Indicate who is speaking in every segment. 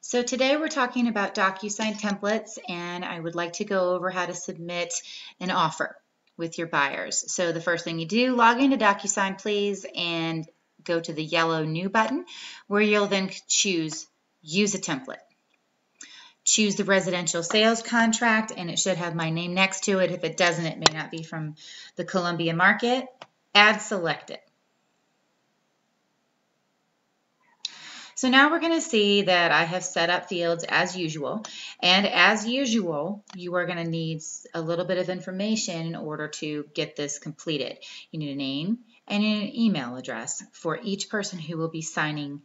Speaker 1: So today we're talking about DocuSign templates, and I would like to go over how to submit an offer with your buyers. So the first thing you do, log into DocuSign, please, and go to the yellow New button, where you'll then choose Use a Template. Choose the residential sales contract, and it should have my name next to it. If it doesn't, it may not be from the Columbia market. Add Selected. So now we're going to see that I have set up fields as usual. And as usual, you are going to need a little bit of information in order to get this completed. You need a name and an email address for each person who will be signing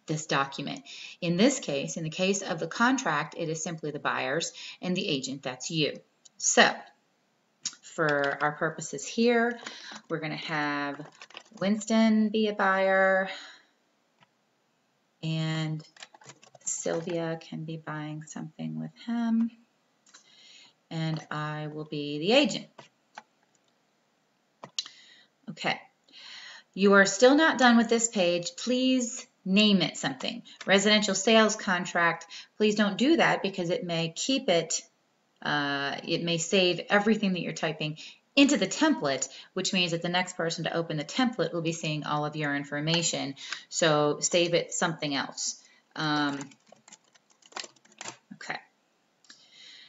Speaker 1: this document. In this case, in the case of the contract, it is simply the buyers and the agent, that's you. So for our purposes here, we're going to have Winston be a buyer, and Sylvia can be buying something with him, and I will be the agent. Okay, you are still not done with this page. Please name it something. Residential sales contract, please don't do that because it may keep it, it may save everything that you're typing into the template, which means that the next person to open the template will be seeing all of your information. So save it something else. Okay.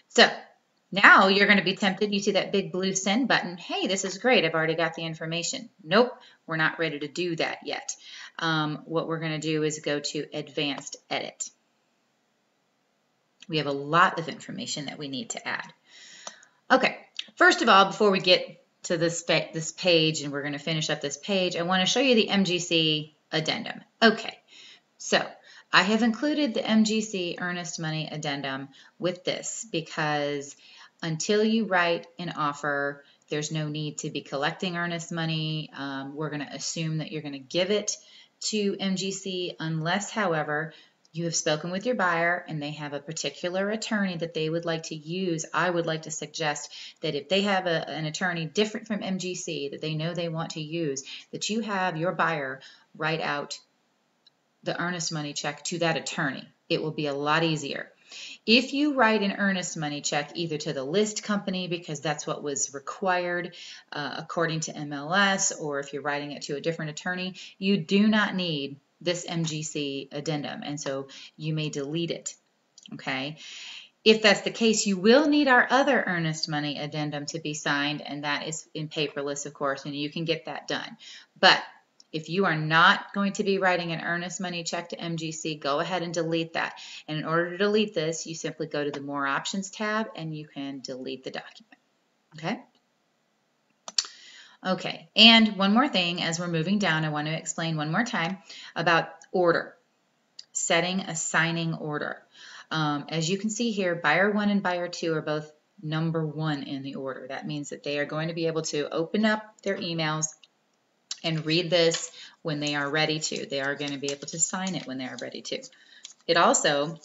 Speaker 1: So now you're going to be tempted. You see that big blue send button. Hey, this is great. I've already got the information. Nope, we're not ready to do that yet. What we're going to do is go to Advanced Edit. We have a lot of information that we need to add. Okay, first of all, before we get to this page and we're going to finish up this page, I want to show you the MGC addendum. Okay, so I have included the MGC earnest money addendum with this because until you write an offer, there's no need to be collecting earnest money. We're going to assume that you're going to give it to MGC unless, however, you have spoken with your buyer and they have a particular attorney that they would like to use. I would like to suggest that if they have an attorney different from MGC that they know they want to use, that you have your buyer write out the earnest money check to that attorney. It will be a lot easier. If you write an earnest money check either to the list company because that's what was required according to MLS, or if you're writing it to a different attorney, you do not need this MGC addendum, and so you may delete it. Okay. If that's the case, you will need our other earnest money addendum to be signed, and that is in paperless, of course, and you can get that done. But if you are not going to be writing an earnest money check to MGC, go ahead and delete that. And in order to delete this, you simply go to the More Options tab and you can delete the document. Okay? Okay, and one more thing as we're moving down, I want to explain one more time about order, setting a signing order. As you can see here, buyer 1 and buyer 2 are both number 1 in the order. That means that they are going to be able to open up their emails and read this when they are ready to. They are going to be able to sign it when they are ready to. It also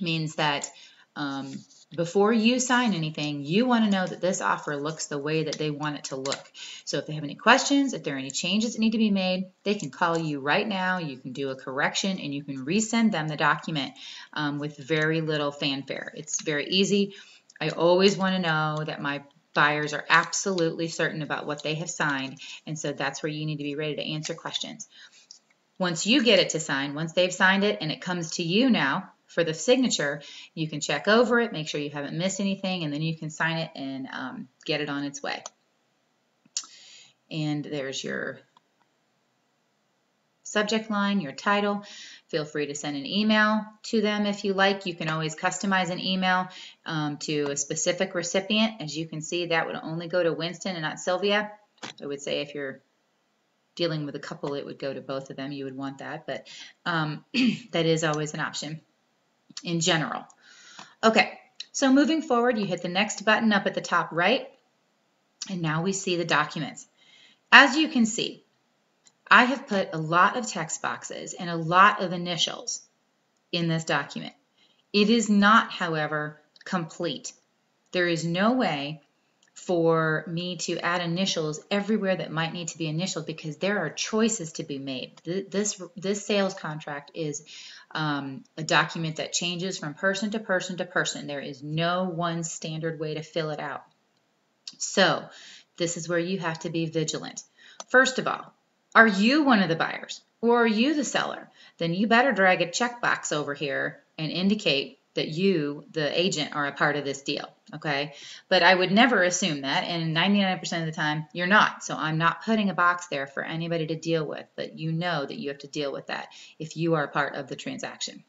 Speaker 1: means that before you sign anything, you want to know that this offer looks the way that they want it to look. So if they have any questions, if there are any changes that need to be made, they can call you right now. You can do a correction and you can resend them the document with very little fanfare. It's very easy. I always want to know that my buyers are absolutely certain about what they have signed, and so that's where you need to be ready to answer questions. Once you get it to sign, once they've signed it and it comes to you now for the signature, you can check over it, make sure you haven't missed anything, and then you can sign it and get it on its way. And there's your subject line, your title. Feel free to send an email to them if you like. You can always customize an email to a specific recipient. As you can see, that would only go to Winston and not Sylvia. I would say if you're dealing with a couple, it would go to both of them. You would want that, but that is always an option in general. Okay, so moving forward, you hit the next button up at the top right, and now we see the documents. As you can see, I have put a lot of text boxes and a lot of initials in this document. It is not, however, complete. There is no way for me to add initials everywhere that might need to be initialed because there are choices to be made. This sales contract is a document that changes from person to person to person. There is no one standard way to fill it out. So this is where you have to be vigilant. First of all, are you one of the buyers or are you the seller? Then you better drag a checkbox over here and indicate that you, the agent, are a part of this deal, okay? But I would never assume that, and 99% of the time, you're not. So I'm not putting a box there for anybody to deal with, but you know that you have to deal with that if you are a part of the transaction.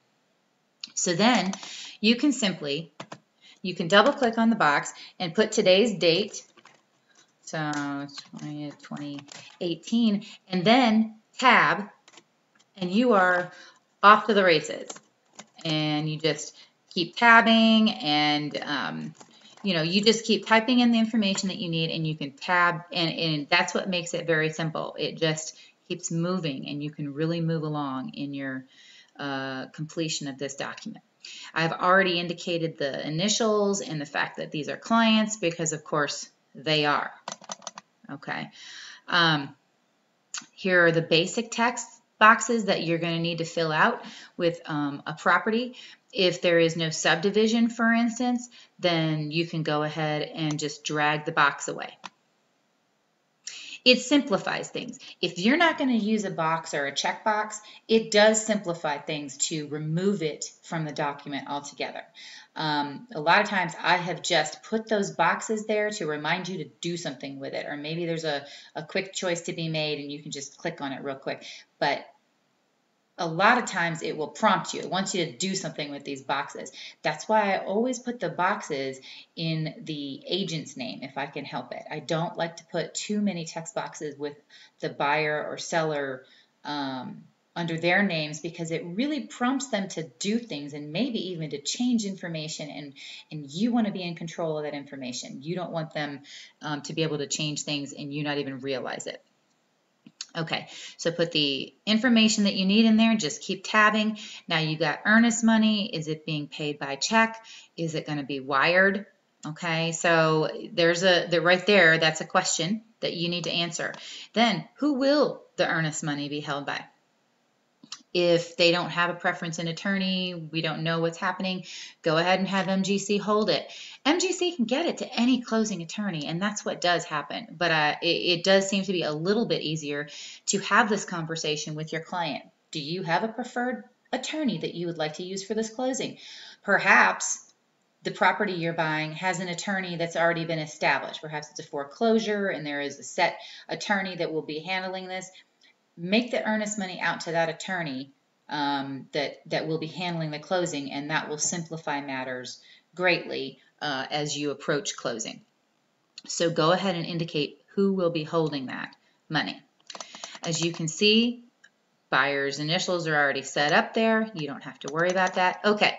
Speaker 1: So then you can double click on the box and put today's date, so 2018, and then tab, and you are off to the races. And you just keep tabbing, and you just keep typing in the information that you need, and you can tab, and that's what makes it very simple. It just keeps moving, and you can really move along in your completion of this document. I've already indicated the initials and the fact that these are clients because, of course, they are. Okay. Here are the basic text boxes that you're going to need to fill out with a property. If there is no subdivision, for instance, then you can go ahead and just drag the box away. It simplifies things. If you're not going to use a box or a checkbox, it does simplify things to remove it from the document altogether. A lot of times I have just put those boxes there to remind you to do something with it, or maybe there's a quick choice to be made and you can just click on it real quick. But a lot of times it will prompt you. It wants you to do something with these boxes. That's why I always put the boxes in the agent's name if I can help it. I don't like to put too many text boxes with the buyer or seller under their names because it really prompts them to do things and maybe even to change information, and you want to be in control of that information. You don't want them to be able to change things and you not even realize it. Okay, so put the information that you need in there, just keep tabbing. Now you got earnest money. Is it being paid by check? Is it going to be wired? Okay, so there's right there, that's a question that you need to answer. Then, who will the earnest money be held by? If they don't have a preference in attorney, we don't know what's happening, go ahead and have MGC hold it. MGC can get it to any closing attorney, and that's what does happen. But it does seem to be a little bit easier to have this conversation with your client. Do you have a preferred attorney that you would like to use for this closing? Perhaps the property you're buying has an attorney that's already been established. Perhaps it's a foreclosure and there is a set attorney that will be handling this. Make the earnest money out to that attorney that will be handling the closing, and that will simplify matters greatly as you approach closing. So go ahead and indicate who will be holding that money. As you can see, buyer's initials are already set up there. You don't have to worry about that. Okay,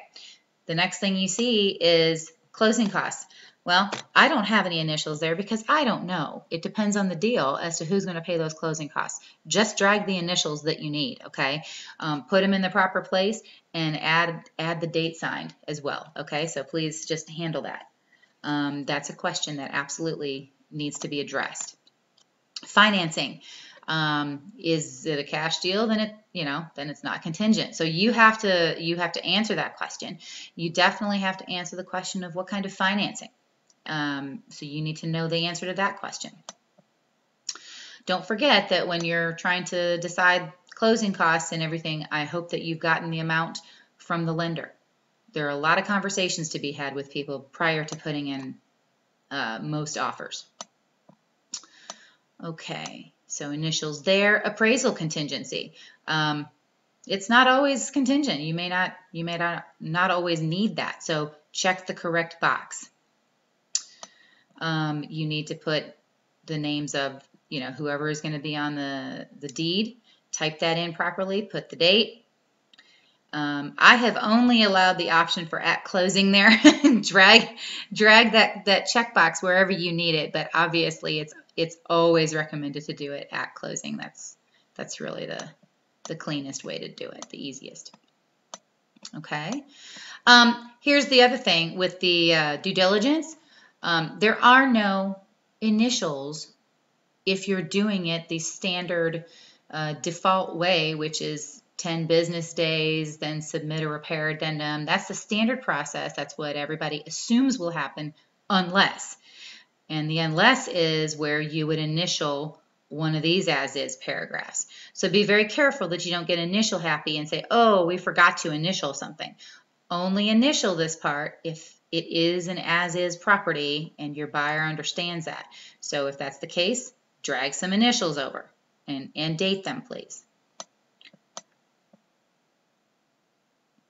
Speaker 1: the next thing you see is closing costs. Well, I don't have any initials there because I don't know. It depends on the deal as to who's going to pay those closing costs. Just drag the initials that you need, okay? Put them in the proper place and add the date signed as well, okay? So please just handle that. That's a question that absolutely needs to be addressed. Financing. Is it a cash deal? Then it's not contingent. So you have to answer that question. You definitely have to answer the question of what kind of financing. So you need to know the answer to that question. Don't forget that when you're trying to decide closing costs and everything, I hope that you've gotten the amount from the lender. There are a lot of conversations to be had with people prior to putting in most offers. Okay, so initials there. Appraisal contingency. It's not always contingent. You may not always need that. So check the correct box. You need to put the names of whoever is going to be on the deed. Type that in properly. Put the date. I have only allowed the option for at closing there. drag that checkbox wherever you need it, but obviously it's always recommended to do it at closing. That's really the cleanest way to do it, the easiest. Okay. Here's the other thing with the due diligence. There are no initials if you're doing it the standard default way, which is 10 business days, then submit a repair addendum. That's the standard process. That's what everybody assumes will happen unless. And the unless is where you would initial one of these as is paragraphs. So be very careful that you don't get initial happy and say, oh, we forgot to initial something. Only initial this part if it is an as is property and your buyer understands that. So if that's the case, drag some initials over and date them, please.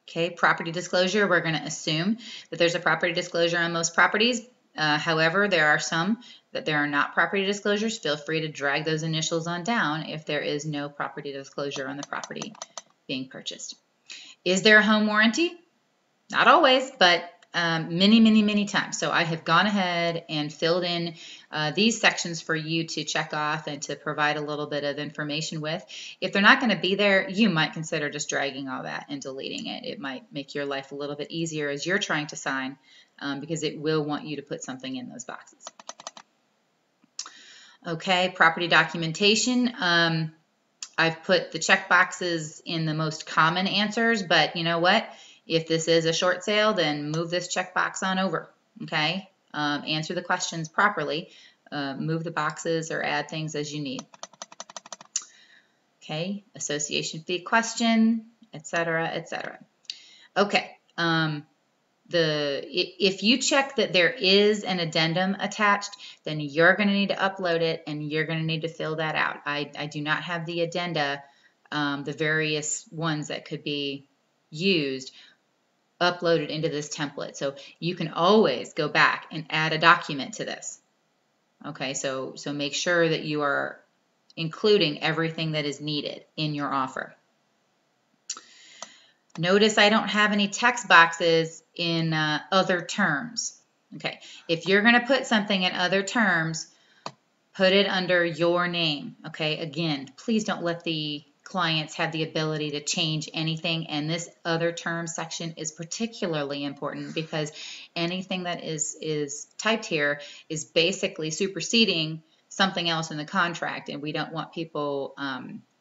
Speaker 1: Okay, property disclosure, we're going to assume that there's a property disclosure on most properties. However, there are some that there are not property disclosures. Feel free to drag those initials on down if there is no property disclosure on the property being purchased. Is there a home warranty? Not always, but many times. So I have gone ahead and filled in these sections for you to check off and to provide a little bit of information with. If they're not going to be there, you might consider just dragging all that and deleting it. It might make your life a little bit easier as you're trying to sign because it will want you to put something in those boxes. Okay, property documentation. I've put the check boxes in the most common answers, but you know what? If this is a short sale, then move this checkbox on over, okay? Answer the questions properly. Move the boxes or add things as you need. Okay, association fee question, etc., etc. Okay, if you check that there is an addendum attached, then you're going to need to upload it and you're going to need to fill that out. I do not have the addenda, the various ones that could be used, uploaded into this template. So you can always go back and add a document to this. Okay, so make sure that you are including everything that is needed in your offer. Notice I don't have any text boxes in other terms. Okay, if you're going to put something in other terms, put it under your name. Okay, again, please don't let the clients have the ability to change anything, and this other term section is particularly important because anything that is typed here is basically superseding something else in the contract, and we don't want people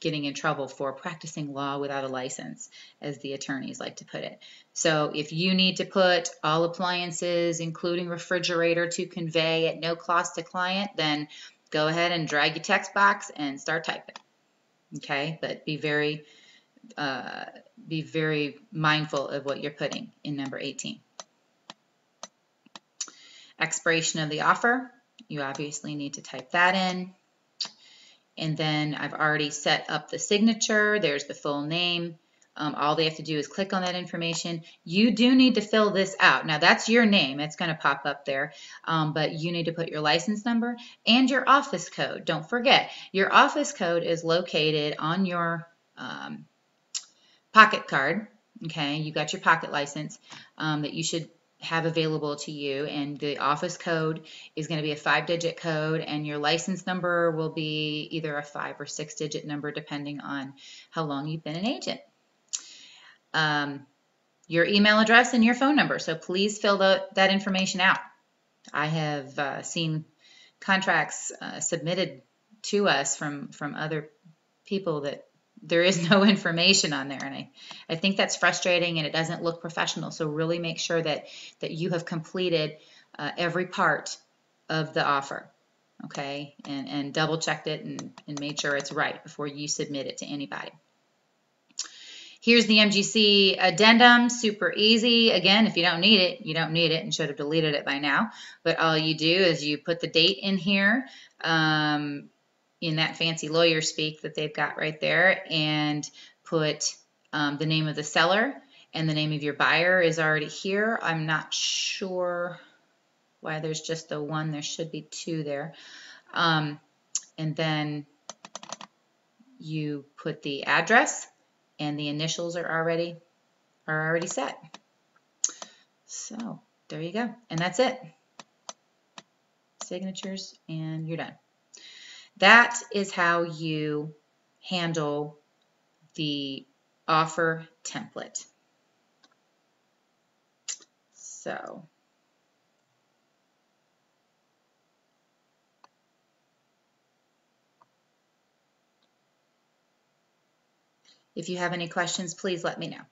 Speaker 1: getting in trouble for practicing law without a license, as the attorneys like to put it. So if you need to put all appliances, including refrigerator, to convey at no cost to client, then go ahead and drag your text box and start typing. Okay, but be very mindful of what you're putting in number 18. Expiration of the offer, you obviously need to type that in. And then I've already set up the signature. There's the full name. All they have to do is click on that information. You do need to fill this out. Now that's your name. It's going to pop up there. But you need to put your license number and your office code. Don't forget, your office code is located on your pocket card. Okay, you got your pocket license that you should have available to you, and the office code is going to be a 5-digit code, and your license number will be either a 5- or 6-digit number depending on how long you've been an agent. Your email address and your phone number, so please fill that information out. I have seen contracts submitted to us from other people that there is no information on there, and I think that's frustrating and it doesn't look professional. So really make sure that you have completed every part of the offer, okay, and double checked it and made sure it's right before you submit it to anybody. Here's the MGC addendum, super easy. Again, if you don't need it, you don't need it and should have deleted it by now. But all you do is you put the date in here, in that fancy lawyer speak that they've got right there, and put the name of the seller, and the name of your buyer is already here. I'm not sure why there's just the one. There should be 2 there. And then you put the address, and the initials are already set. So there you go, and that's it. Signatures, and you're done. That is how you handle the offer template. So If you have any questions, please let me know.